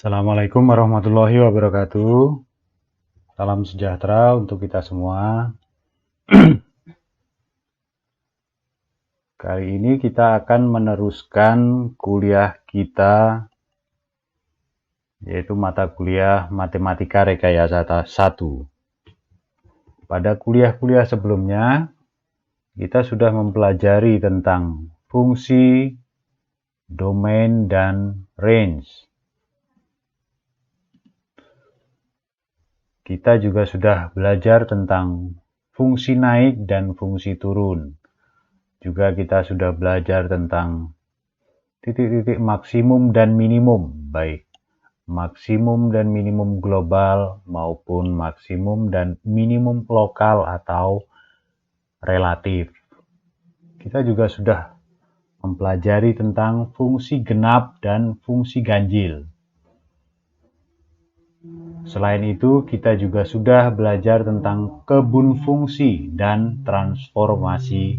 Assalamualaikum warahmatullahi wabarakatuh. Salam sejahtera untuk kita semua. Kali ini kita akan meneruskan kuliah kita, yaitu mata kuliah Matematika Rekayasa 1. Pada kuliah-kuliah sebelumnya, kita sudah mempelajari tentang fungsi, domain, dan range. Kita juga sudah belajar tentang fungsi naik dan fungsi turun. Juga kita sudah belajar tentang titik-titik maksimum dan minimum, baik maksimum dan minimum global maupun maksimum dan minimum lokal atau relatif. Kita juga sudah mempelajari tentang fungsi genap dan fungsi ganjil. Selain itu, kita juga sudah belajar tentang kebun fungsi dan transformasi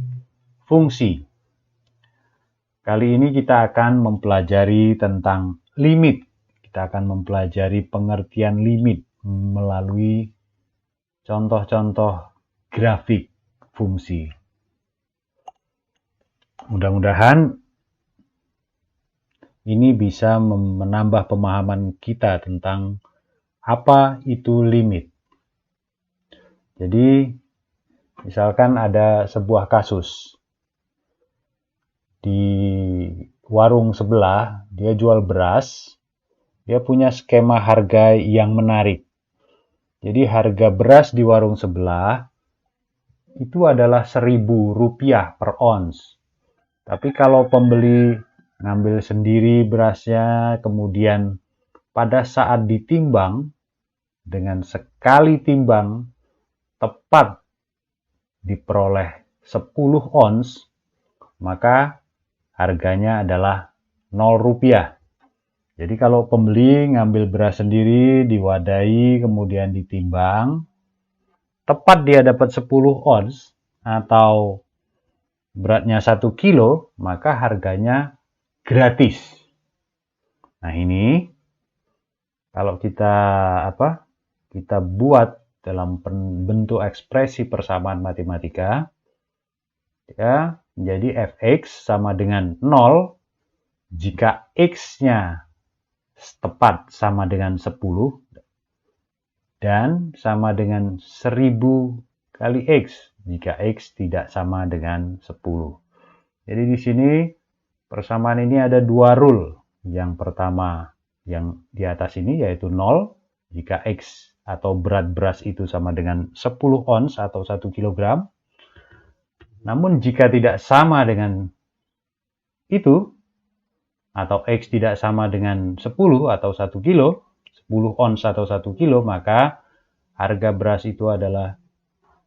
fungsi. Kali ini kita akan mempelajari tentang limit. Kita akan mempelajari pengertian limit melalui contoh-contoh grafik fungsi. Mudah-mudahan ini bisa menambah pemahaman kita tentang apa itu limit. Jadi, misalkan ada sebuah kasus. Di warung sebelah, dia jual beras. Dia punya skema harga yang menarik. Jadi harga beras di warung sebelah itu adalah Rp1.000 per ons. Tapi kalau pembeli ngambil sendiri berasnya, kemudian pada saat ditimbang, dengan sekali timbang tepat diperoleh 10 ons, maka harganya adalah Rp0. Jadi kalau pembeli ngambil beras sendiri, diwadahi, kemudian ditimbang, tepat dia dapat 10 ons atau beratnya 1 kilo, maka harganya gratis. Nah ini, kalau kita buat dalam bentuk ekspresi persamaan matematika, ya, menjadi fx sama dengan 0 jika x-nya tepat sama dengan 10 dan sama dengan 1000 kali x jika x tidak sama dengan 10. Jadi di sini persamaan ini ada dua rule. Yang pertama yang di atas ini yaitu 0 jika x atau berat beras itu sama dengan 10 ons atau 1 kg. Namun jika tidak sama dengan itu, atau X tidak sama dengan 10 atau 1 kilo, 10 ons atau 1 kilo, maka harga beras itu adalah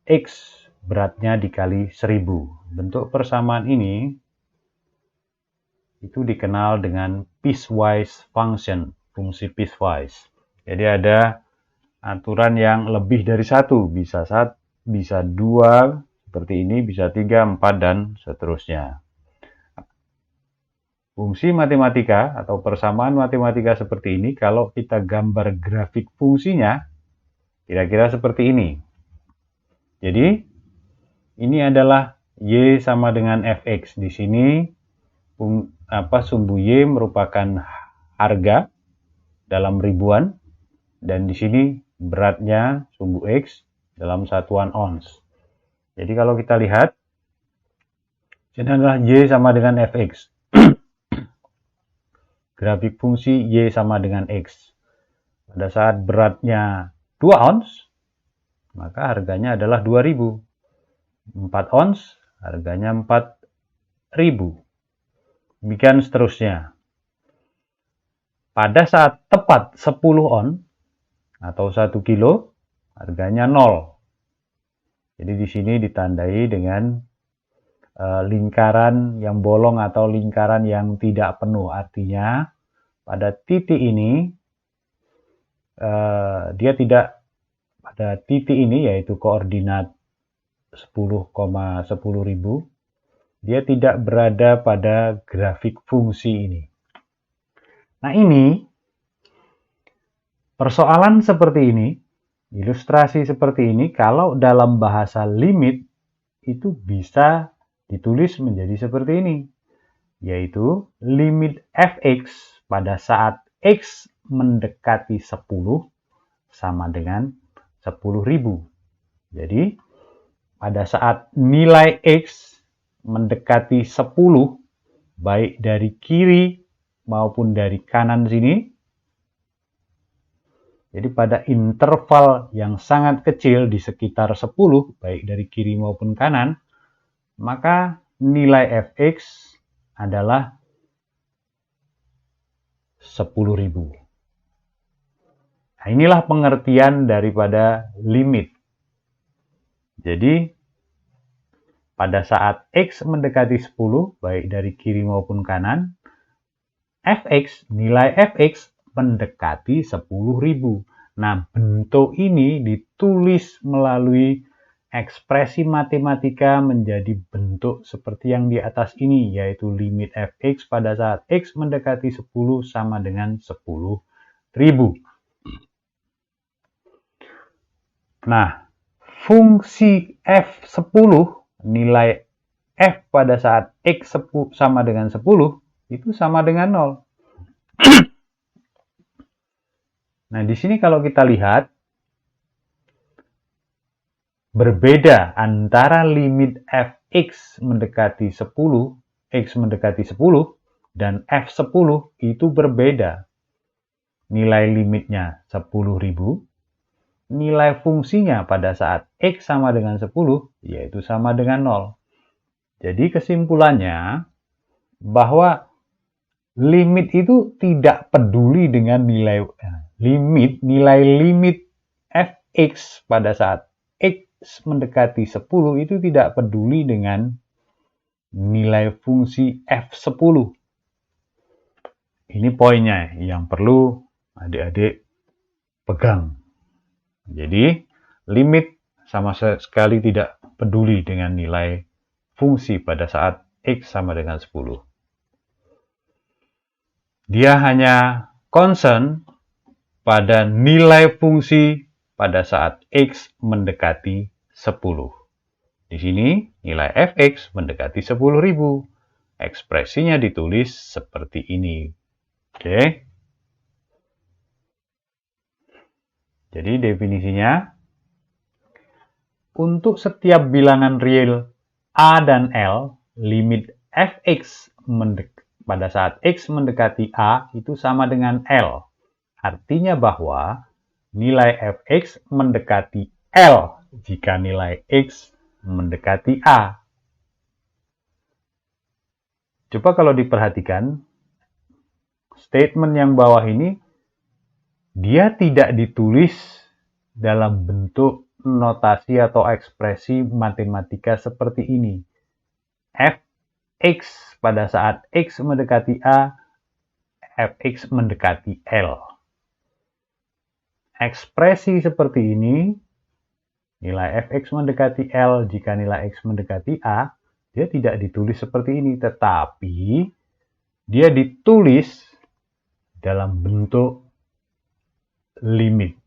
X beratnya dikali 1000. Bentuk persamaan ini itu dikenal dengan piecewise function, fungsi piecewise. Jadi ada aturan yang lebih dari satu, bisa dua, seperti ini, bisa 3, 4, dan seterusnya. Fungsi matematika atau persamaan matematika seperti ini, kalau kita gambar grafik fungsinya, kira-kira seperti ini. Jadi, ini adalah Y sama dengan Fx. Di sini, sumbu Y merupakan harga dalam ribuan, dan di sini beratnya sumbu X dalam satuan ons. Jadi kalau kita lihat, ini adalah Y sama dengan Fx. Grafik fungsi Y sama dengan X. Pada saat beratnya 2 ons, maka harganya adalah 2000. 4 ons, harganya 4000. Demikian seterusnya. Pada saat tepat 10 on atau 1 kilo, harganya 0. Jadi di sini ditandai dengan lingkaran yang bolong atau lingkaran yang tidak penuh. Artinya pada titik ini dia tidak, pada titik ini yaitu koordinat 10,10.000, dia tidak berada pada grafik fungsi ini. Nah ini Persoalan seperti ini, ilustrasi seperti ini, kalau dalam bahasa limit, itu bisa ditulis menjadi seperti ini, yaitu limit fx pada saat x mendekati 10 sama dengan 10.000. Jadi, pada saat nilai x mendekati 10, baik dari kiri maupun dari kanan sini, jadi pada interval yang sangat kecil di sekitar 10, baik dari kiri maupun kanan, maka nilai fx adalah 10.000. Nah, inilah pengertian daripada limit. Jadi, pada saat x mendekati 10, baik dari kiri maupun kanan, nilai fx mendekati 10.000. Nah, bentuk ini ditulis melalui ekspresi matematika menjadi bentuk seperti yang di atas ini, yaitu limit fx pada saat x mendekati 10 sama dengan 10.000. Nah, fungsi f10, nilai f pada saat x sama dengan 10, itu sama dengan 0. Nah, di sini kalau kita lihat, berbeda antara limit fx mendekati 10, x mendekati 10, dan f10 itu berbeda. Nilai limitnya 10.000, nilai fungsinya pada saat x sama dengan 10, yaitu sama dengan 0. Jadi kesimpulannya, bahwa limit itu tidak peduli dengan nilai limit fx pada saat x mendekati 10 itu tidak peduli dengan nilai fungsi f10. Ini poinnya yang perlu adik-adik pegang. Jadi, limit sama sekali tidak peduli dengan nilai fungsi pada saat x sama dengan 10. Dia hanya concern pada nilai fungsi pada saat x mendekati 10. Di sini nilai fx mendekati 10.000. Ekspresinya ditulis seperti ini. Oke. Jadi definisinya, untuk setiap bilangan real a dan l, limit fx pada saat x mendekati a itu sama dengan L. Artinya bahwa nilai fx mendekati L jika nilai x mendekati a. Coba kalau diperhatikan, statement yang bawah ini, dia tidak ditulis dalam bentuk notasi atau ekspresi matematika seperti ini. Fx pada saat x mendekati a, fx mendekati L. Ekspresi seperti ini, nilai fx mendekati L jika nilai x mendekati a, dia tidak ditulis seperti ini, tetapi dia ditulis dalam bentuk limit.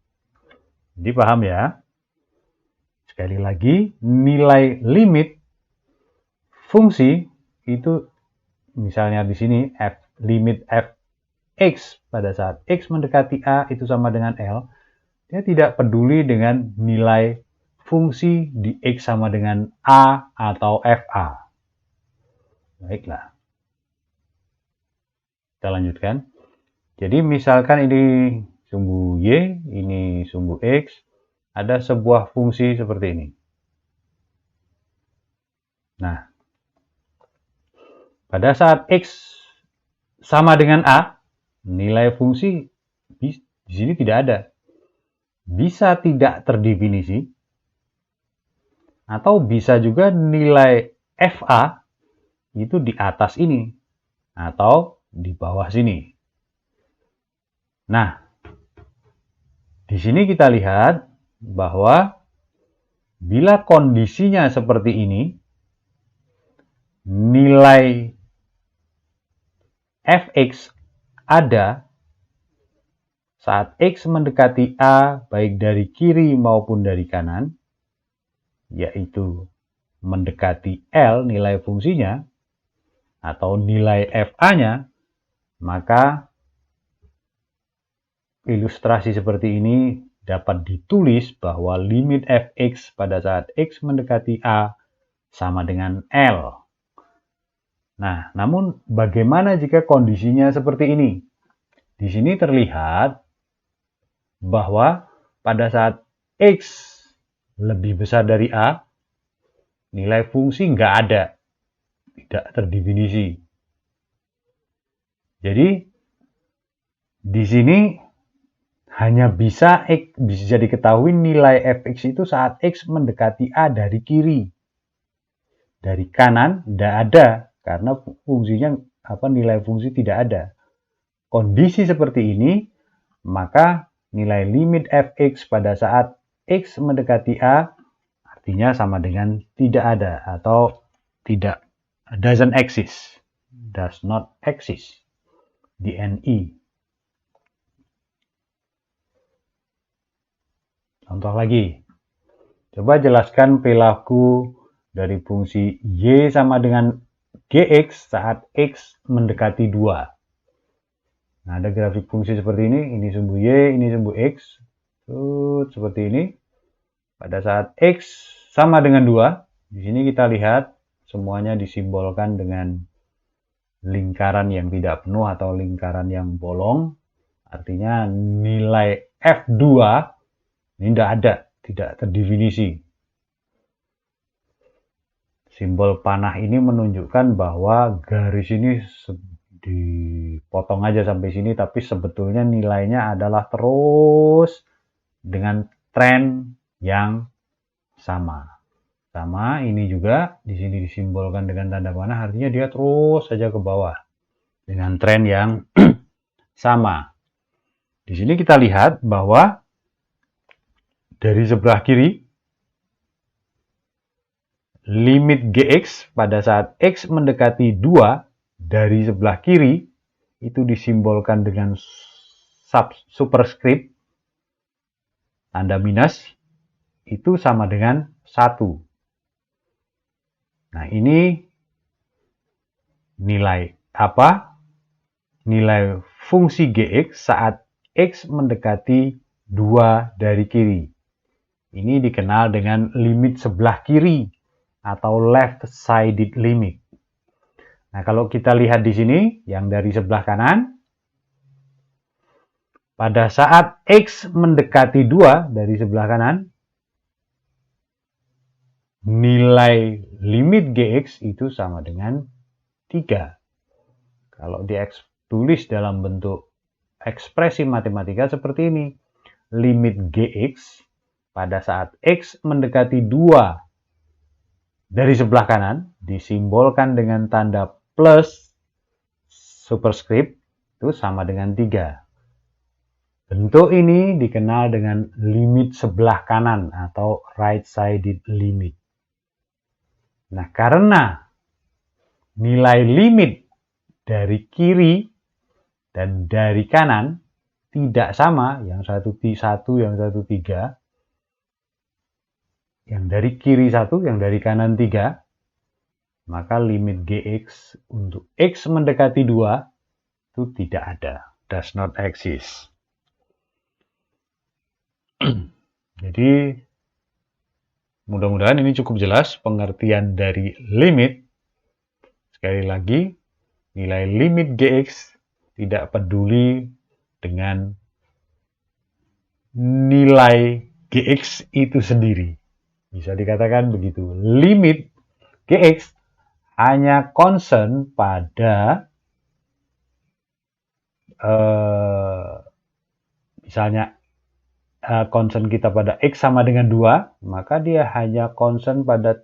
Jadi paham ya? Sekali lagi, nilai limit fungsi itu, misalnya di sini limit fx pada saat x mendekati a itu sama dengan L, dia tidak peduli dengan nilai fungsi di x sama dengan a atau fa. Baiklah. Kita lanjutkan. Jadi misalkan ini sumbu y, ini sumbu x, ada sebuah fungsi seperti ini. Nah, pada saat x sama dengan a, nilai fungsi di sini tidak ada. Bisa tidak terdefinisi, atau bisa juga nilai fa itu di atas ini, atau di bawah sini. Nah, di sini kita lihat bahwa bila kondisinya seperti ini, nilai fx ada saat X mendekati A baik dari kiri maupun dari kanan, yaitu mendekati L nilai fungsinya atau nilai FA-nya, maka ilustrasi seperti ini dapat ditulis bahwa limit fx pada saat X mendekati A sama dengan L. Nah, namun bagaimana jika kondisinya seperti ini? Di sini terlihat bahwa pada saat X lebih besar dari A, nilai fungsi nggak ada, tidak terdefinisi. Jadi, di sini hanya bisa diketahui nilai fx itu saat X mendekati A dari kiri. Dari kanan tidak ada, karena fungsinya nilai fungsi tidak ada. Kondisi seperti ini, maka nilai limit fx pada saat X mendekati A artinya sama dengan tidak ada atau tidak, doesn't exist, does not exist, DNE. Contoh lagi, coba jelaskan perilaku dari fungsi Y sama dengan Gx saat X mendekati 2. Nah, ada grafik fungsi seperti ini sumbu Y, ini sumbu X. Seperti ini. Pada saat X sama dengan 2, di sini kita lihat semuanya disimbolkan dengan lingkaran yang tidak penuh atau lingkaran yang bolong. Artinya nilai F2 ini tidak ada, tidak terdefinisi. Simbol panah ini menunjukkan bahwa garis ini dipotong aja sampai sini, tapi sebetulnya nilainya adalah terus dengan tren yang sama. Sama ini juga di sini disimbolkan dengan tanda panah, artinya dia terus saja ke bawah dengan tren yang sama. Di sini kita lihat bahwa dari sebelah kiri limit Gx pada saat X mendekati 2 dari sebelah kiri itu disimbolkan dengan superscript tanda minus, itu sama dengan 1. Nah, ini nilai apa? Nilai fungsi Gx saat X mendekati 2 dari kiri. Ini dikenal dengan limit sebelah kiri atau left-sided limit. Nah, kalau kita lihat di sini, yang dari sebelah kanan, pada saat X mendekati 2 dari sebelah kanan, nilai limit Gx itu sama dengan 3. Kalau ditulis dalam bentuk ekspresi matematika seperti ini, limit Gx pada saat X mendekati 2 dari sebelah kanan disimbolkan dengan tanda plus superscript itu sama dengan 3. Bentuk ini dikenal dengan limit sebelah kanan atau right-sided limit. Nah, karena nilai limit dari kiri dan dari kanan tidak sama, yang satu 1, yang satu 3, yang dari kiri 1, yang dari kanan 3, maka limit Gx untuk X mendekati 2 itu tidak ada, does not exist. Jadi mudah-mudahan ini cukup jelas pengertian dari limit. Sekali lagi, nilai limit Gx tidak peduli dengan nilai Gx itu sendiri. Bisa dikatakan begitu. Limit Gx hanya concern pada misalnya concern kita pada X sama dengan 2, maka dia hanya concern pada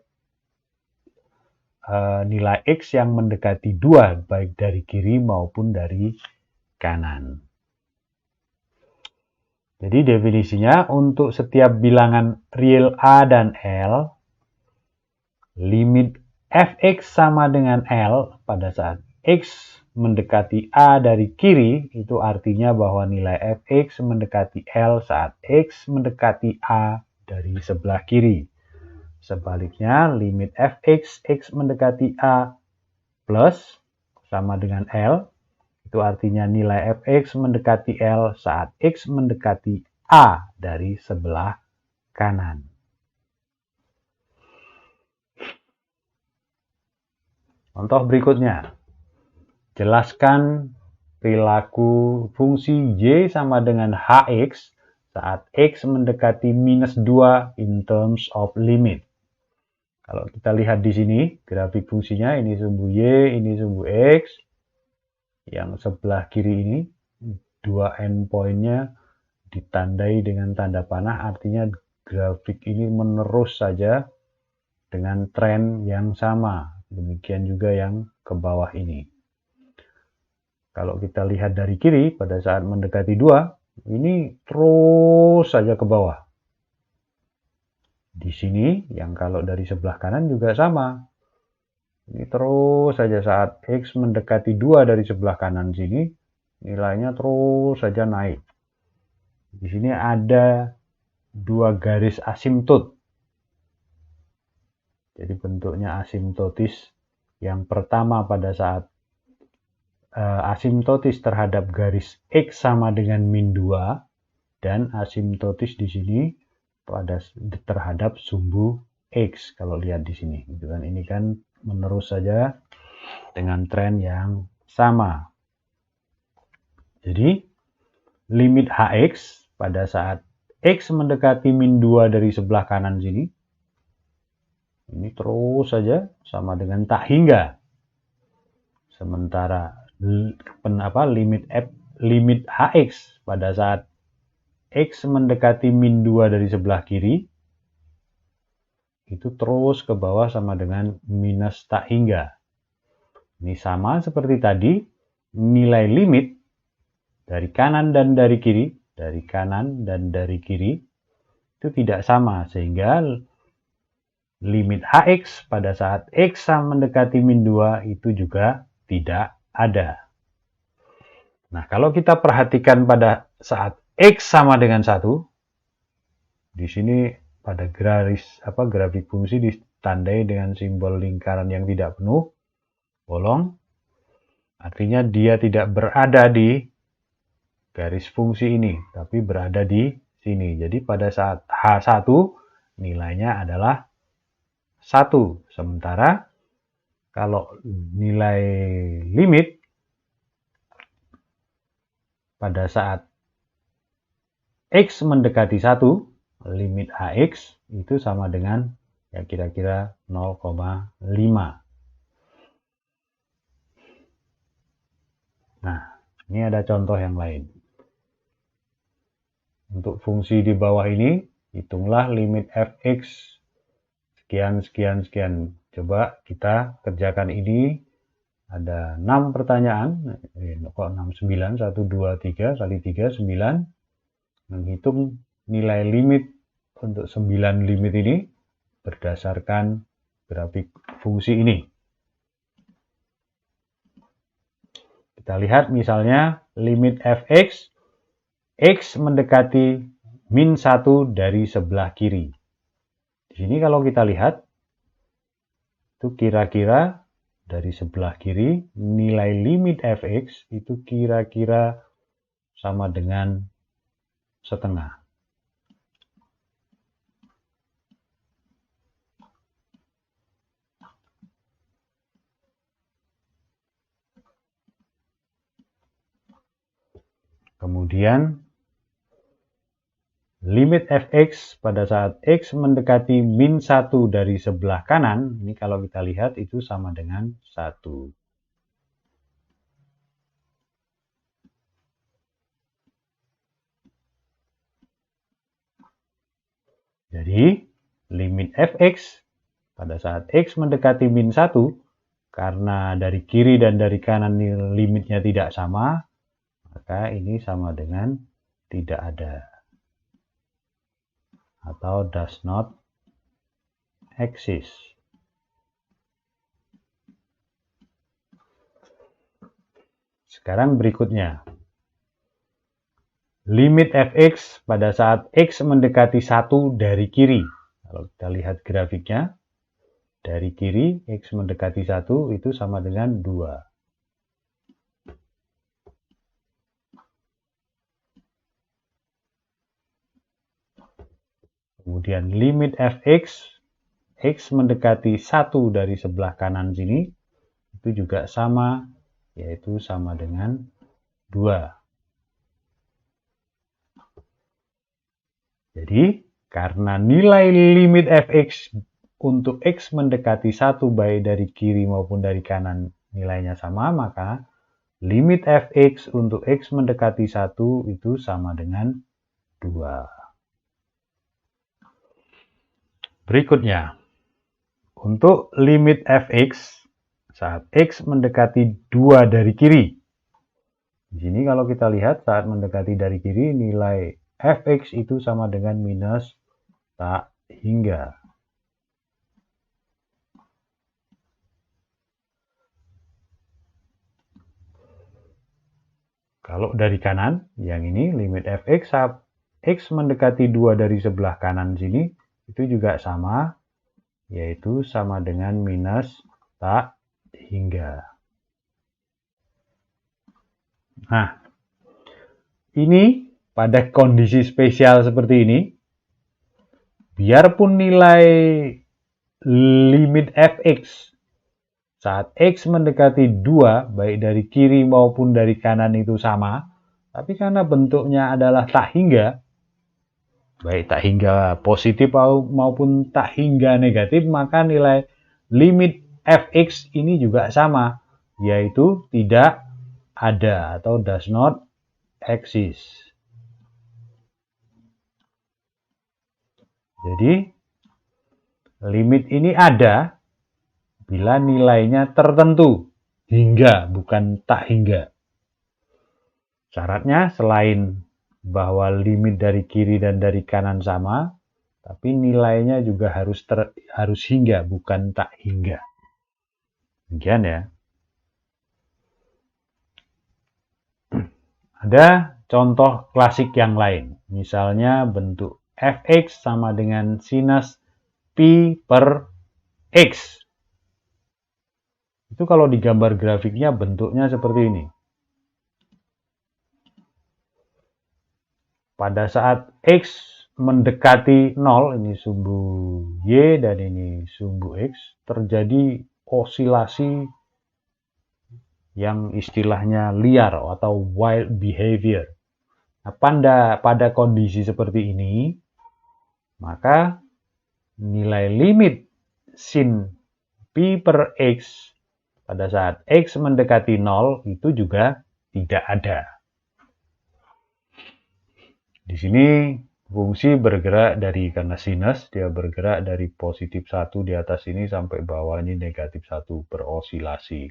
nilai X yang mendekati 2, baik dari kiri maupun dari kanan. Jadi definisinya untuk setiap bilangan real A dan L, limit fx sama dengan L pada saat X mendekati A dari kiri, itu artinya bahwa nilai fx mendekati L saat x mendekati A dari sebelah kiri. Sebaliknya, limit fx, x mendekati A plus sama dengan L, itu artinya nilai fx mendekati L saat x mendekati A dari sebelah kanan. Contoh berikutnya. Jelaskan perilaku fungsi y sama dengan hx saat x mendekati minus 2 in terms of limit. Kalau kita lihat di sini, grafik fungsinya ini sumbu y, ini sumbu x. Yang sebelah kiri ini, dua endpoint-nya ditandai dengan tanda panah, artinya grafik ini menerus saja dengan tren yang sama. Demikian juga yang ke bawah ini. Kalau kita lihat dari kiri, pada saat mendekati 2, ini terus saja ke bawah. Di sini, yang kalau dari sebelah kanan juga sama. Ini terus saja saat X mendekati 2 dari sebelah kanan sini, nilainya terus saja naik. Di sini ada dua garis asimptot. Jadi bentuknya asimptotis. Yang pertama pada saat asimptotis terhadap garis X sama dengan min 2 dan asimptotis di sini pada terhadap sumbu X. Kalau lihat di sini, gitu kan, ini kan menerus saja dengan tren yang sama. Jadi limit Hx pada saat X mendekati min 2 dari sebelah kanan sini, ini terus saja sama dengan tak hingga. Sementara limit Hx pada saat X mendekati min 2 dari sebelah kiri, itu terus ke bawah sama dengan minus tak hingga. Ini sama seperti tadi, nilai limit dari kanan dan dari kiri, itu tidak sama, sehingga limit Hx pada saat X sama mendekati min 2 itu juga tidak ada. Nah, kalau kita perhatikan pada saat X sama dengan 1, di sini pada grafik fungsi ditandai dengan simbol lingkaran yang tidak penuh, bolong, artinya dia tidak berada di garis fungsi ini, tapi berada di sini. Jadi pada saat H1 nilainya adalah 1. Sementara kalau nilai limit pada saat X mendekati 1, limit Hx itu sama dengan ya kira-kira 0,5. Nah, ini ada contoh yang lain. Untuk fungsi di bawah ini, hitunglah limit fx sekian. Coba kita kerjakan ini. Ada 6 pertanyaan. Kok 6? 9. 1, 2, 3. Kali 3, 9. Menghitung nilai limit untuk 9 limit ini berdasarkan grafik fungsi ini. Kita lihat misalnya limit fx, X mendekati min 1 dari sebelah kiri. Di sini kalau kita lihat, itu kira-kira dari sebelah kiri, nilai limit fx itu kira-kira sama dengan setengah. Kemudian limit fx pada saat X mendekati min 1 dari sebelah kanan, ini kalau kita lihat itu sama dengan 1. Jadi, limit fx pada saat X mendekati min 1, karena dari kiri dan dari kanan limitnya tidak sama, maka ini sama dengan tidak ada. Atau does not exist. Sekarang berikutnya. Limit fx pada saat x mendekati 1 dari kiri. Kalau kita lihat grafiknya, dari kiri x mendekati 1 itu sama dengan 2. Kemudian limit fx, x mendekati 1 dari sebelah kanan sini, itu juga sama, yaitu sama dengan 2. Jadi, karena nilai limit fx untuk x mendekati 1 baik dari kiri maupun dari kanan nilainya sama, maka limit fx untuk x mendekati 1 itu sama dengan 2. Berikutnya, untuk limit fx saat x mendekati 2 dari kiri. Di sini kalau kita lihat saat mendekati dari kiri, nilai fx itu sama dengan minus tak hingga. Kalau dari kanan, yang ini limit fx saat x mendekati 2 dari sebelah kanan sini, itu juga sama, yaitu sama dengan minus tak hingga. Nah, ini pada kondisi spesial seperti ini, biarpun nilai limit fx saat x mendekati 2, baik dari kiri maupun dari kanan itu sama, tapi karena bentuknya adalah tak hingga, baik tak hingga positif maupun tak hingga negatif, maka nilai limit fx ini juga sama, yaitu tidak ada atau does not exist. Jadi, limit ini ada bila nilainya tertentu, hingga bukan tak hingga. Syaratnya selain bahwa limit dari kiri dan dari kanan sama, tapi nilainya juga harus hingga, bukan tak hingga. Demikian ya. Ada contoh klasik yang lain. Misalnya bentuk fx sama dengan sinus pi per x. Itu kalau digambar grafiknya bentuknya seperti ini. Pada saat x mendekati 0, ini sumbu y dan ini sumbu x, terjadi osilasi yang istilahnya liar atau wild behavior. Nah, pada kondisi seperti ini, maka nilai limit sin pi per x pada saat x mendekati 0 itu juga tidak ada. Di sini fungsi bergerak karena sinus, dia bergerak dari positif 1 di atas ini sampai bawah ini negatif 1 berosilasi.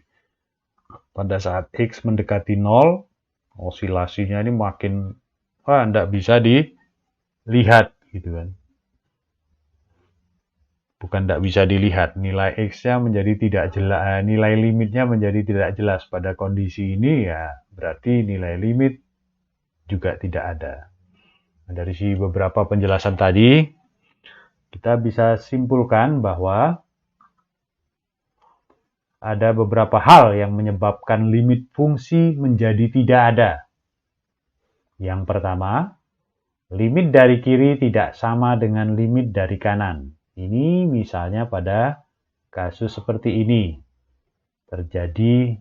Pada saat x mendekati 0, osilasinya ini makin tidak bisa dilihat gitu kan. Bukan tidak bisa dilihat, nilai x-nya menjadi tidak jelas, nilai limitnya menjadi tidak jelas. Pada kondisi ini ya berarti nilai limit juga tidak ada. Nah, dari beberapa penjelasan tadi, kita bisa simpulkan bahwa ada beberapa hal yang menyebabkan limit fungsi menjadi tidak ada. Yang pertama, limit dari kiri tidak sama dengan limit dari kanan. Ini misalnya pada kasus seperti ini. Terjadi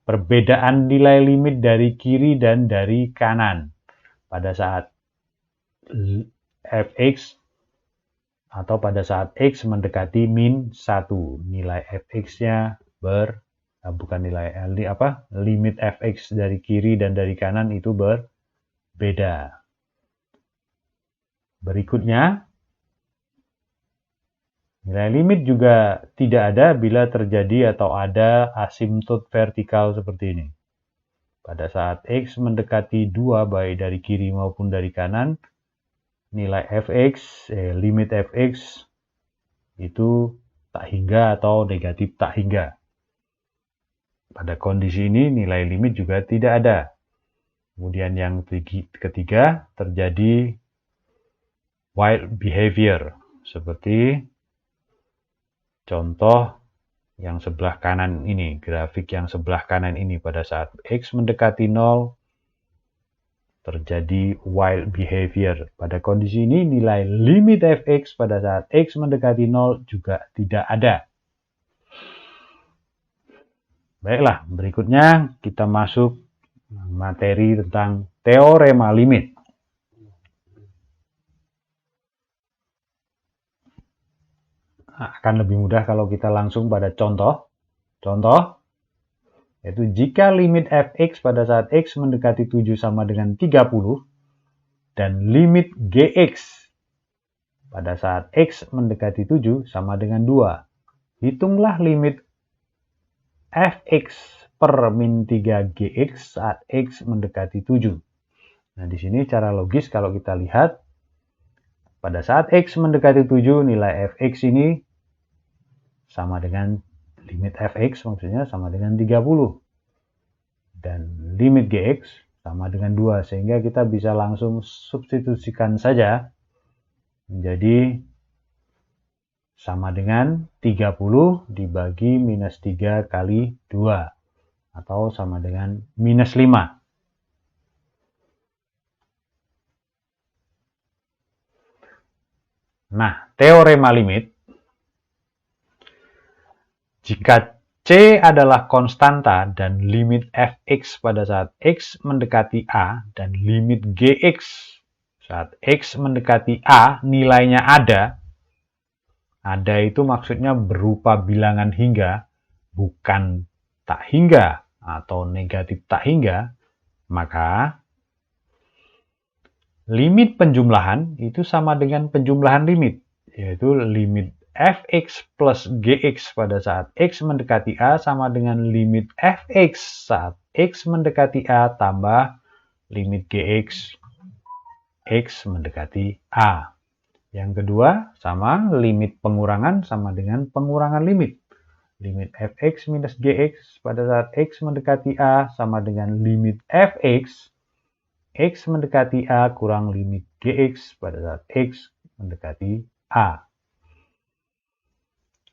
perbedaan nilai limit dari kiri dan dari kanan. Pada saat fx atau pada saat x mendekati min 1, nilai fx-nya limit fx dari kiri dan dari kanan itu berbeda. Berikutnya, nilai limit juga tidak ada bila terjadi atau ada asimtot vertikal seperti ini. Pada saat x mendekati 2 baik dari kiri maupun dari kanan, nilai fx, limit fx itu tak hingga atau negatif tak hingga. Pada kondisi ini nilai limit juga tidak ada. Kemudian yang ketiga terjadi wild behavior, seperti contoh yang sebelah kanan ini, grafik yang sebelah kanan ini. Pada saat X mendekati 0 terjadi wild behavior. Pada kondisi ini nilai limit fx pada saat X mendekati 0 juga tidak ada. Baiklah, berikutnya kita masuk materi tentang teorema limit. Akan lebih mudah kalau kita langsung pada contoh. Contoh, yaitu jika limit fx pada saat X mendekati 7 sama dengan 30, dan limit gx pada saat X mendekati 7 sama dengan 2. Hitunglah limit fx per min 3 gx saat X mendekati 7. Nah, di sini cara logis kalau kita lihat, pada saat X mendekati 7, nilai fx ini sama dengan limit fx, maksudnya sama dengan 30. Dan limit gx sama dengan 2, sehingga kita bisa langsung substitusikan saja menjadi sama dengan 30 dibagi minus 3 kali 2, atau sama dengan minus 5. Nah, teorema limit, jika C adalah konstanta dan limit fx pada saat X mendekati A dan limit gx saat X mendekati A nilainya ada itu maksudnya berupa bilangan hingga, bukan tak hingga atau negatif tak hingga, maka limit penjumlahan itu sama dengan penjumlahan limit, yaitu limit fx plus gx pada saat X mendekati A sama dengan limit fx saat X mendekati A tambah limit gx X mendekati A. Yang kedua, sama limit pengurangan sama dengan pengurangan limit. Limit fx minus gx pada saat X mendekati A sama dengan limit fx X mendekati A kurang limit gx pada saat X mendekati A.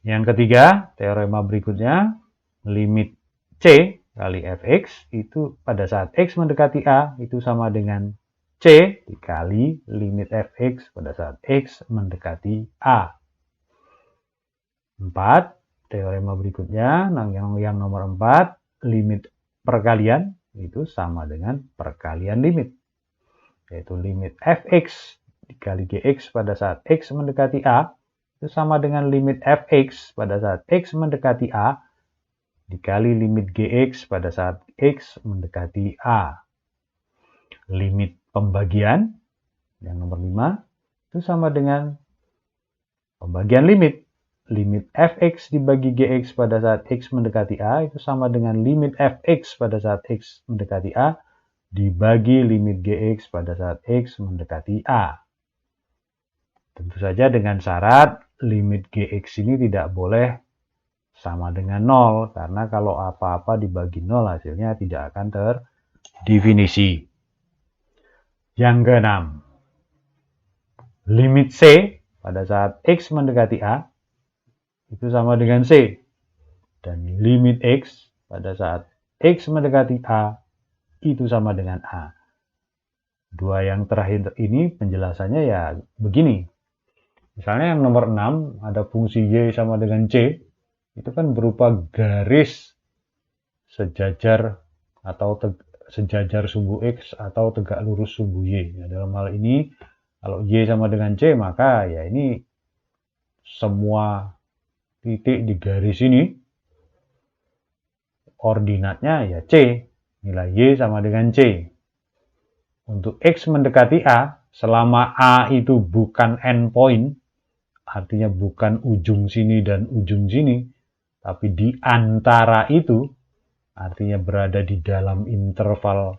Yang ketiga, teorema berikutnya, limit C kali fx itu pada saat X mendekati A itu sama dengan C dikali limit fx pada saat X mendekati A. 4. Teorema berikutnya, yang nomor 4, limit perkalian itu sama dengan perkalian limit, yaitu limit fx dikali gx pada saat X mendekati A itu sama dengan limit fx pada saat X mendekati A dikali limit gx pada saat X mendekati A. Limit pembagian, yang nomor 5, itu sama dengan pembagian limit. Limit fx dibagi gx pada saat X mendekati A itu sama dengan limit fx pada saat X mendekati A dibagi limit gx pada saat X mendekati A. Tentu saja dengan syarat limit gx ini tidak boleh sama dengan 0, karena kalau apa-apa dibagi 0 hasilnya tidak akan terdefinisi. Yang keenam, limit C pada saat X mendekati A itu sama dengan C, dan limit X pada saat X mendekati A itu sama dengan A. Dua yang terakhir ini penjelasannya ya begini. Misalnya yang nomor 6 ada fungsi Y sama dengan C, itu kan berupa garis sejajar atau sejajar sumbu X atau tegak lurus sumbu Y. Nah, dalam hal ini kalau Y sama dengan C, maka ya ini semua titik di garis ini ordinatnya ya C, nilai Y sama dengan C. Untuk X mendekati A, selama A itu bukan endpoint, artinya bukan ujung sini dan ujung sini, tapi di antara itu, artinya berada di dalam interval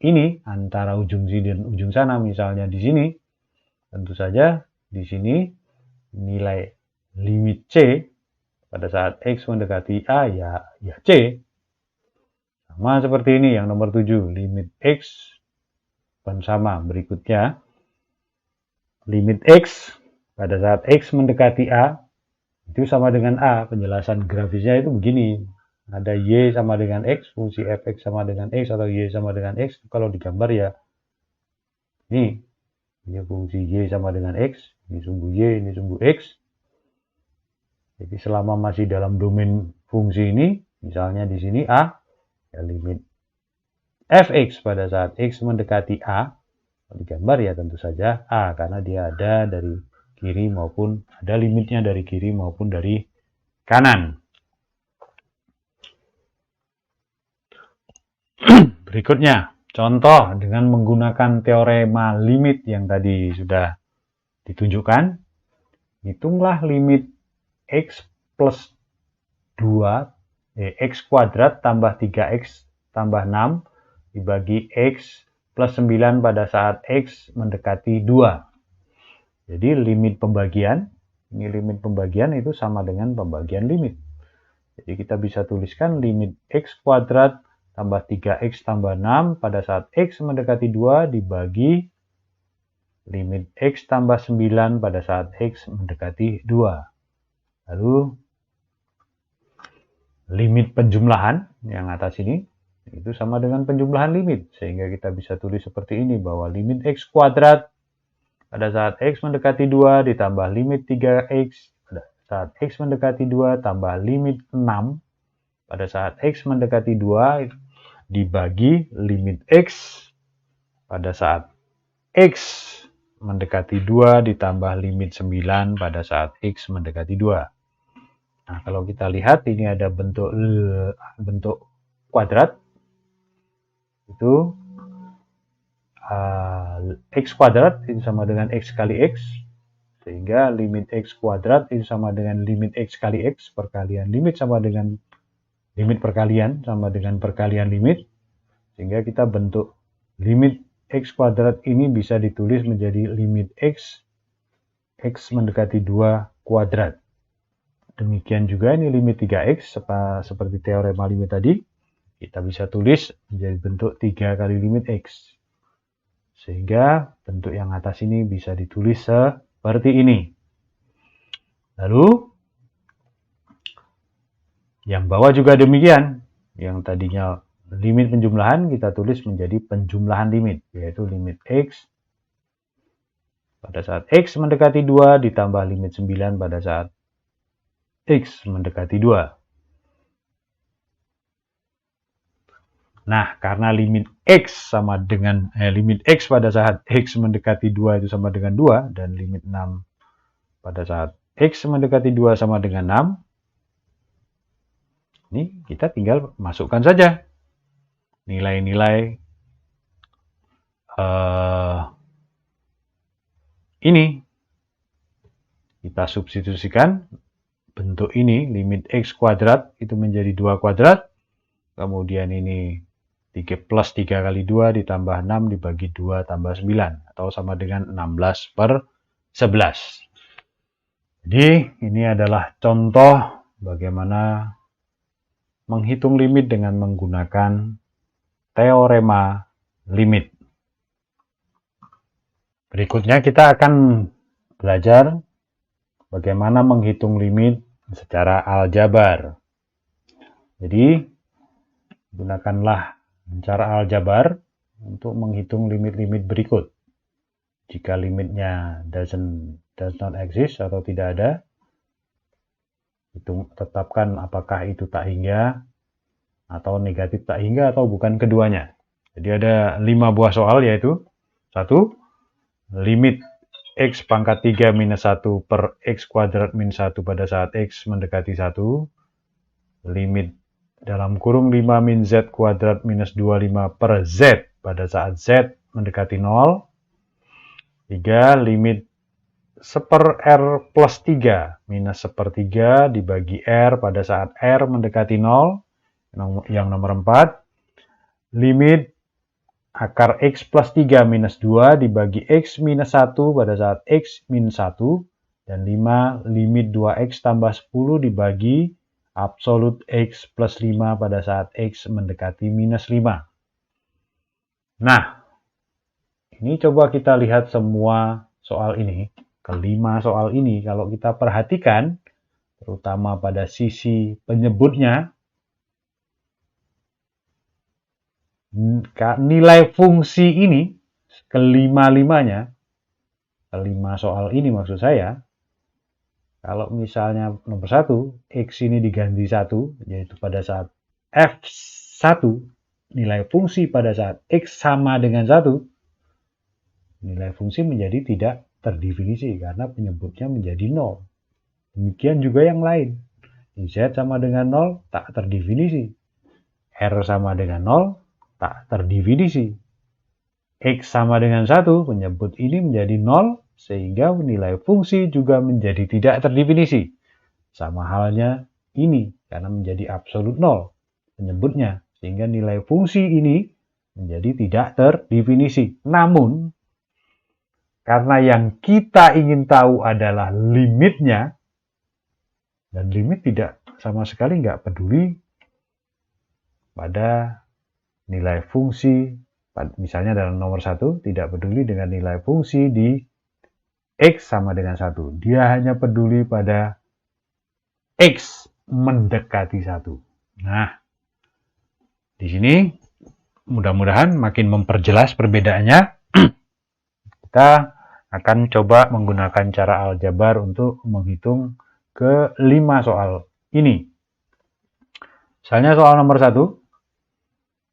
ini, antara ujung sini dan ujung sana, misalnya di sini, tentu saja di sini nilai limit C pada saat X mendekati A, ya C. Sama seperti ini yang nomor 7, limit X pun sama. Berikutnya, limit X pada saat X mendekati A, itu sama dengan A. Penjelasan grafisnya itu begini. Ada Y sama dengan X, fungsi fx sama dengan X, atau Y sama dengan X. Kalau digambar ya, ini fungsi Y sama dengan X, ini sumbu Y, ini sumbu X. Jadi selama masih dalam domain fungsi ini, misalnya di sini A, ya limit fx pada saat X mendekati A, kalau digambar ya tentu saja A, karena dia ada dari kiri maupun ada limitnya dari kiri maupun dari kanan. Berikutnya, contoh dengan menggunakan teorema limit yang tadi sudah ditunjukkan. Hitunglah limit X plus 2, X kuadrat tambah 3X tambah 6 dibagi X plus 9 pada saat X mendekati 2. Jadi limit pembagian, ini limit pembagian itu sama dengan pembagian limit. Jadi kita bisa tuliskan limit X kuadrat tambah 3X tambah 6 pada saat X mendekati 2 dibagi limit X tambah 9 pada saat X mendekati 2. Lalu limit penjumlahan yang atas ini itu sama dengan penjumlahan limit, sehingga kita bisa tulis seperti ini, bahwa limit X kuadrat pada saat X mendekati 2 ditambah limit 3X pada saat X mendekati 2 tambah limit 6 pada saat X mendekati 2 dibagi limit X pada saat X mendekati 2 ditambah limit 9 pada saat X mendekati 2. Nah, kalau kita lihat ini ada bentuk kuadrat, itu X kuadrat itu sama dengan X kali X, sehingga limit X kuadrat itu sama dengan limit X kali X, perkalian limit sama dengan limit perkalian sama dengan perkalian limit, sehingga kita bentuk limit X kuadrat ini bisa ditulis menjadi limit X mendekati 2 kuadrat. Demikian juga ini limit 3X, seperti teorema limit tadi, kita bisa tulis menjadi bentuk 3 kali limit X. Sehingga bentuk yang atas ini bisa ditulis seperti ini. Lalu, yang bawah juga demikian. Yang tadinya limit penjumlahan kita tulis menjadi penjumlahan limit, yaitu limit X pada saat X mendekati 2 ditambah limit 9 pada saat X mendekati 2. Nah, karena limit X sama dengan limit X pada saat X mendekati 2 itu sama dengan 2, dan limit 6 pada saat X mendekati 2 sama dengan 6, ini kita tinggal masukkan saja nilai-nilai ini. Kita substitusikan bentuk ini, limit X kuadrat itu menjadi 2 kuadrat, kemudian ini 3 plus 3 kali 2 ditambah 6 dibagi 2 tambah 9, atau sama dengan 16/11. Jadi ini adalah contoh bagaimana menghitung limit dengan menggunakan teorema limit. Berikutnya kita akan belajar bagaimana menghitung limit secara aljabar. Jadi gunakanlah cara aljabar untuk menghitung limit-limit berikut. Jika limitnya does not exist atau tidak ada, tetapkan apakah itu tak hingga atau negatif tak hingga atau bukan keduanya. Jadi ada 5 buah soal, yaitu 1. Limit X pangkat 3 minus 1 per X kuadrat min 1 pada saat X mendekati 1. Limit dalam kurung 5 min Z kuadrat minus 25 per Z pada saat Z mendekati 0. 3. Limit 1/R plus 3 minus 1/3 dibagi R pada saat R mendekati 0. Yang nomor 4, limit akar X plus 3 minus 2 dibagi X minus 1 pada saat X min 1 Dan 5, limit 2x tambah 10 dibagi absolut x plus 5 pada saat x mendekati minus 5. Nah, ini coba kita lihat semua soal ini. Kelima soal ini kalau kita perhatikan, terutama pada sisi penyebutnya, nilai fungsi ini, kelima soal ini maksud saya, kalau misalnya nomor 1, x ini diganti 1, yaitu pada saat f1, nilai fungsi pada saat x sama dengan 1, nilai fungsi menjadi tidak terdefinisi karena penyebutnya menjadi 0. Demikian juga yang lain. Z sama dengan 0, tak terdefinisi. R sama dengan 0, tak terdefinisi. X sama dengan 1, penyebut ini menjadi 0, sehingga nilai fungsi juga menjadi tidak terdefinisi. Sama halnya ini, karena menjadi absolut 0 penyebutnya, sehingga nilai fungsi ini menjadi tidak terdefinisi. Namun, karena yang kita ingin tahu adalah limitnya, dan limit tidak sama sekali nggak peduli pada nilai fungsi, misalnya dalam nomor 1, tidak peduli dengan nilai fungsi di x sama dengan 1. Dia hanya peduli pada x mendekati 1. Nah, di sini mudah-mudahan makin memperjelas perbedaannya. Kita akan coba menggunakan cara aljabar untuk menghitung kelima soal ini. Misalnya soal nomor 1,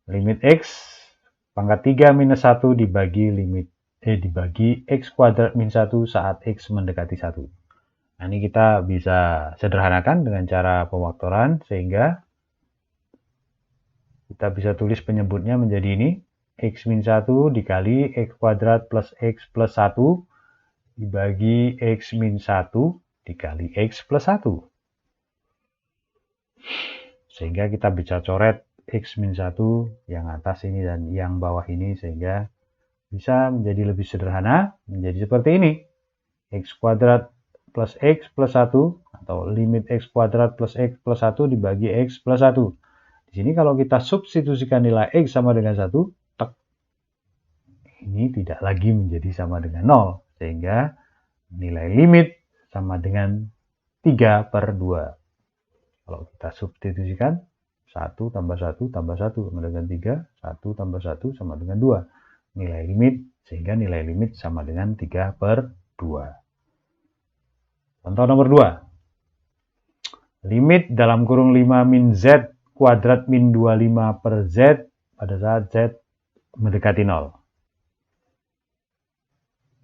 limit x pangkat 3 minus 1 dibagi x kuadrat min 1 saat x mendekati 1. Nah, ini kita bisa sederhanakan dengan cara pemfaktoran, sehingga kita bisa tulis penyebutnya menjadi ini, x min 1 dikali x kuadrat plus x plus 1 dibagi x min 1 dikali x plus 1. Sehingga kita bisa coret x min 1 yang atas ini dan yang bawah ini, sehingga bisa menjadi lebih sederhana, menjadi seperti ini. X kuadrat plus x plus 1 atau limit x kuadrat plus x plus 1 dibagi x plus 1. Di sini kalau kita substitusikan nilai x sama dengan 1, ini tidak lagi menjadi sama dengan 0. Sehingga nilai limit sama dengan 3/2. Kalau kita substitusikan, 1 tambah 1 tambah 1 sama dengan 3, 1 tambah 1 sama dengan 2. Nilai limit, sehingga nilai limit sama dengan 3/2. Contoh nomor 2. Limit dalam kurung 5 min z kuadrat min 25 per z pada saat z mendekati 0.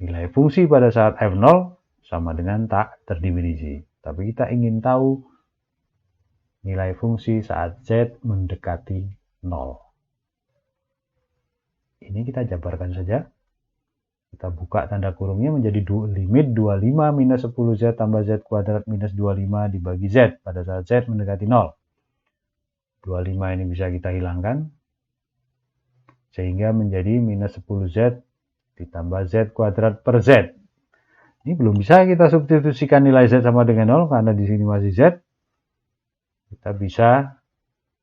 Nilai fungsi pada saat f0 sama dengan tak terdefinisi. Tapi kita ingin tahu nilai fungsi saat z mendekati 0. Ini kita jabarkan saja. Kita buka tanda kurungnya menjadi limit 25 minus 10z tambah z kuadrat minus 25 dibagi z pada saat z mendekati 0. 25 ini bisa kita hilangkan, sehingga menjadi minus 10z ditambah z kuadrat per z. Ini belum bisa kita substitusikan nilai z sama dengan 0 karena di sini masih z. Kita bisa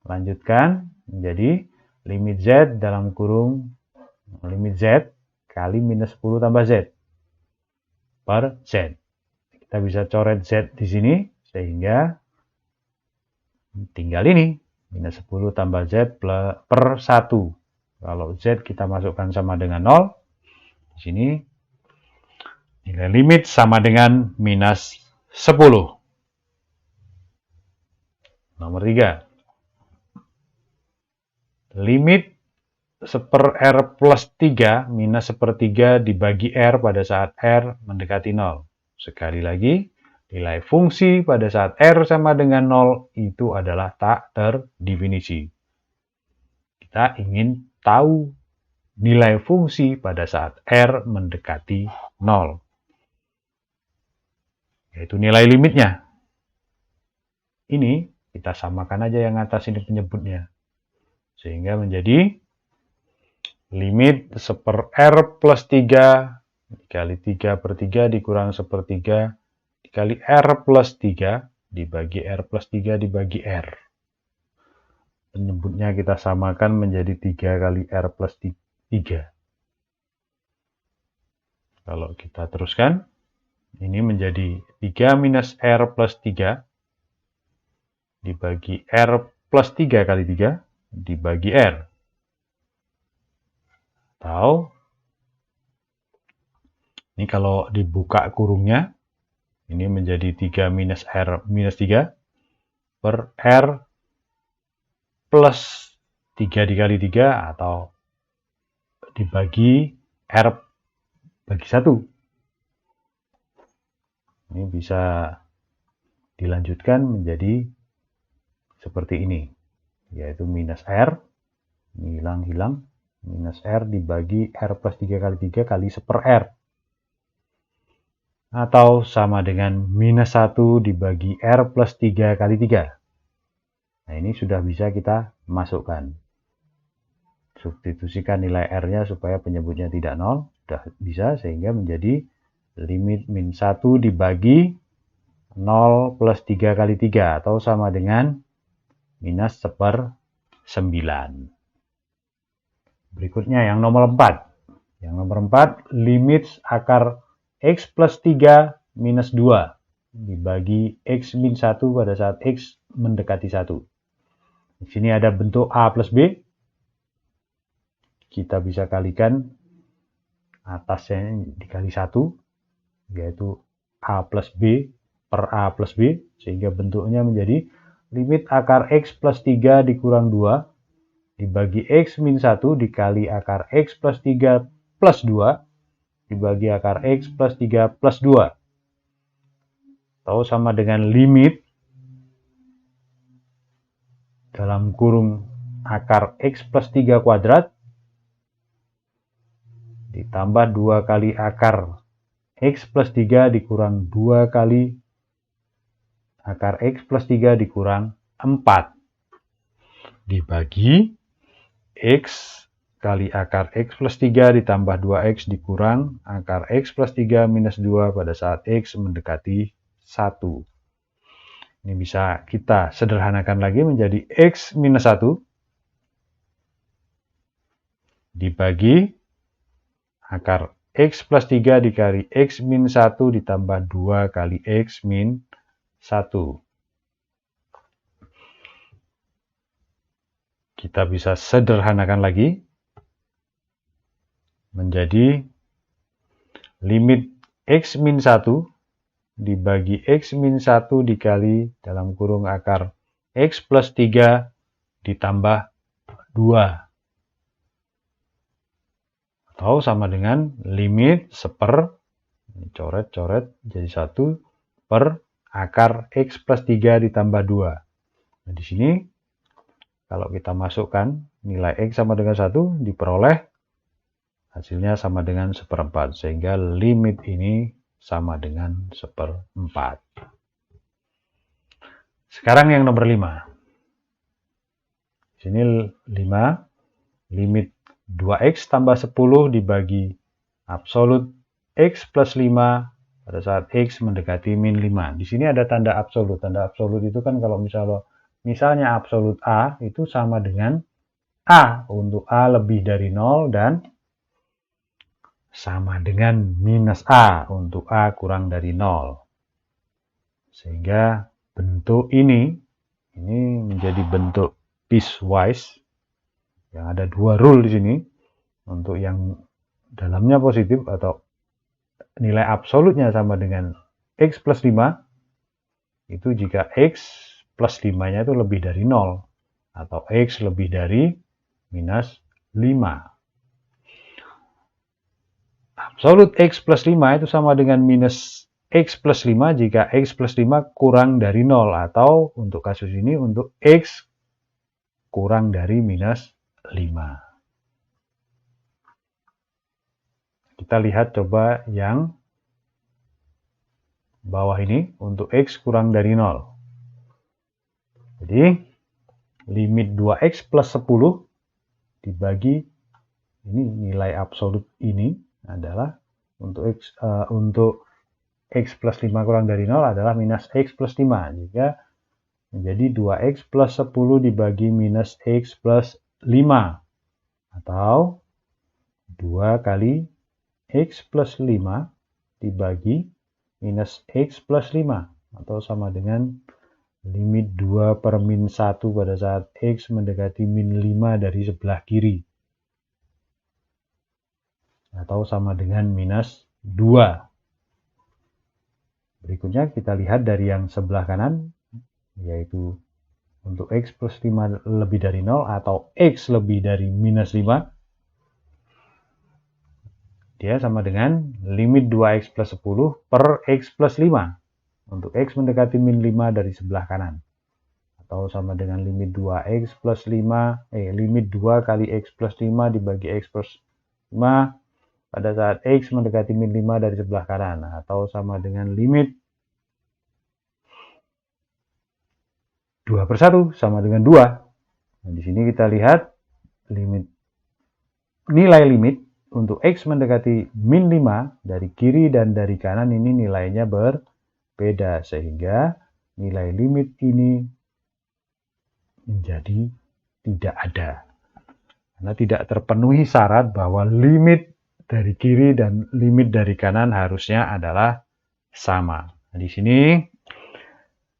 lanjutkan menjadi limit z dalam kurung limit z kali minus 10 tambah z per z. Kita bisa coret z di sini, sehingga tinggal ini minus 10 tambah z per 1. Kalau z kita masukkan sama dengan 0, di sini nilai limit sama dengan minus 10. Nomor 3. Limit 1/r plus 3 minus 1/3 dibagi r pada saat r mendekati 0. Sekali lagi, nilai fungsi pada saat r sama dengan 0 itu adalah tak terdefinisi. Kita ingin tahu nilai fungsi pada saat r mendekati 0, yaitu nilai limitnya. Ini kita samakan aja yang atas ini penyebutnya, sehingga menjadi limit 1/r plus 3 dikali 3/3 dikurang 1/3 kali R plus 3 dibagi R plus 3 dibagi R. Penyebutnya kita samakan menjadi 3 kali R plus 3. Kalau kita teruskan, ini menjadi 3 minus R plus 3 dibagi R plus 3 kali 3 dibagi R. Atau, ini kalau dibuka kurungnya, ini menjadi 3 minus R minus 3 per R plus 3 dikali 3 atau dibagi R bagi 1. Ini bisa dilanjutkan menjadi seperti ini, yaitu minus R, ini hilang-hilang, minus R dibagi R plus 3 kali 3 kali 1 per R. Atau sama dengan minus 1 dibagi R plus 3 kali 3. Nah, ini sudah bisa kita masukkan. Substitusikan nilai R-nya supaya penyebutnya tidak 0. Sudah bisa, sehingga menjadi limit min 1 dibagi 0 plus 3 kali 3. Atau sama dengan minus 1 per 9. Berikutnya yang nomor 4. Yang nomor 4, limit akar X plus 3 minus 2 dibagi X min 1 pada saat X mendekati 1. Di sini ada bentuk A plus B. Kita bisa kalikan atasnya dikali 1, yaitu A plus B per A plus B, sehingga bentuknya menjadi limit akar X plus 3 dikurang 2 dibagi X min 1 dikali akar X plus 3 plus 2 dibagi akar X plus 3 plus 2. Atau sama dengan limit dalam kurung akar X plus 3 kuadrat ditambah 2 kali akar X plus 3 dikurang 2 kali akar X plus 3 dikurang 4 dibagi X kali akar X plus 3 ditambah 2X dikurang akar X plus 3 minus 2 pada saat X mendekati 1. Ini bisa kita sederhanakan lagi menjadi X minus 1 dibagi akar X plus 3 dikali X min 1 ditambah 2 kali X min 1. Kita bisa sederhanakan lagi menjadi limit X min 1 dibagi X min 1 dikali dalam kurung akar X plus 3 ditambah 2. Atau sama dengan limit 1/, coret-coret jadi 1 per akar X plus 3 ditambah 2. Nah, di sini kalau kita masukkan nilai X sama dengan 1, diperoleh hasilnya sama dengan 1/4. Sehingga limit ini sama dengan 1/4. Sekarang yang nomor 5. Di sini 5, limit 2X tambah 10 dibagi absolut X plus 5 pada saat X mendekati min 5. Di sini ada tanda absolut. Tanda absolut itu kan kalau misalnya absolut A itu sama dengan A untuk A lebih dari 0 dan sama dengan minus A untuk A kurang dari 0. Sehingga bentuk ini menjadi bentuk piecewise. Yang ada 2 rule di sini. Untuk yang dalamnya positif atau nilai absolutnya sama dengan X plus 5, itu jika X plus 5-nya itu lebih dari 0 atau X lebih dari minus 5. Absolut X plus 5 itu sama dengan minus X plus 5 jika X plus 5 kurang dari 0, atau untuk kasus ini untuk X kurang dari minus 5. Kita lihat coba yang bawah ini untuk X kurang dari 0. Jadi limit 2X plus 10 dibagi ini nilai absolut ini adalah untuk X plus 5 kurang dari 0 adalah minus X plus 5. Jika menjadi 2X plus 10 dibagi minus X plus 5. Atau 2 kali X plus 5 dibagi minus X plus 5. Atau sama dengan limit 2 per min 1 pada saat X mendekati min 5 dari sebelah kiri. Atau sama dengan minus 2. Berikutnya kita lihat dari yang sebelah kanan, yaitu untuk X plus 5 lebih dari 0 atau X lebih dari minus 5. Dia sama dengan limit 2X plus 10 per X plus 5. Untuk X mendekati min 5 dari sebelah kanan. Atau sama dengan limit 2X plus 5, limit 2 kali X plus 5 dibagi X plus 5 pada saat X mendekati min 5 dari sebelah kanan. Atau sama dengan limit 2 per 1 sama dengan 2. Nah, di sini kita lihat nilai limit untuk X mendekati min 5 dari kiri dan dari kanan ini nilainya berbeda. Sehingga nilai limit ini menjadi tidak ada. Karena tidak terpenuhi syarat bahwa limit dari kiri dan limit dari kanan harusnya adalah sama. Nah, di sini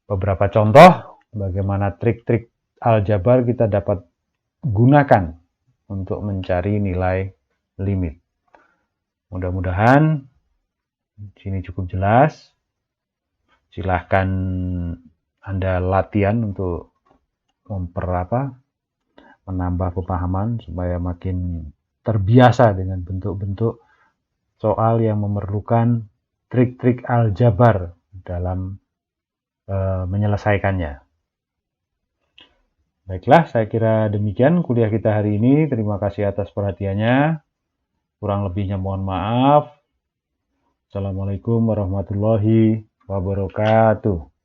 beberapa contoh bagaimana trik-trik aljabar kita dapat gunakan untuk mencari nilai limit. Mudah-mudahan sini cukup jelas. Silahkan Anda latihan untuk menambah pemahaman supaya makin terbiasa dengan bentuk-bentuk soal yang memerlukan trik-trik aljabar dalam menyelesaikannya. Baiklah, saya kira demikian kuliah kita hari ini. Terima kasih atas perhatiannya. Kurang lebihnya mohon maaf. Assalamualaikum warahmatullahi wabarakatuh.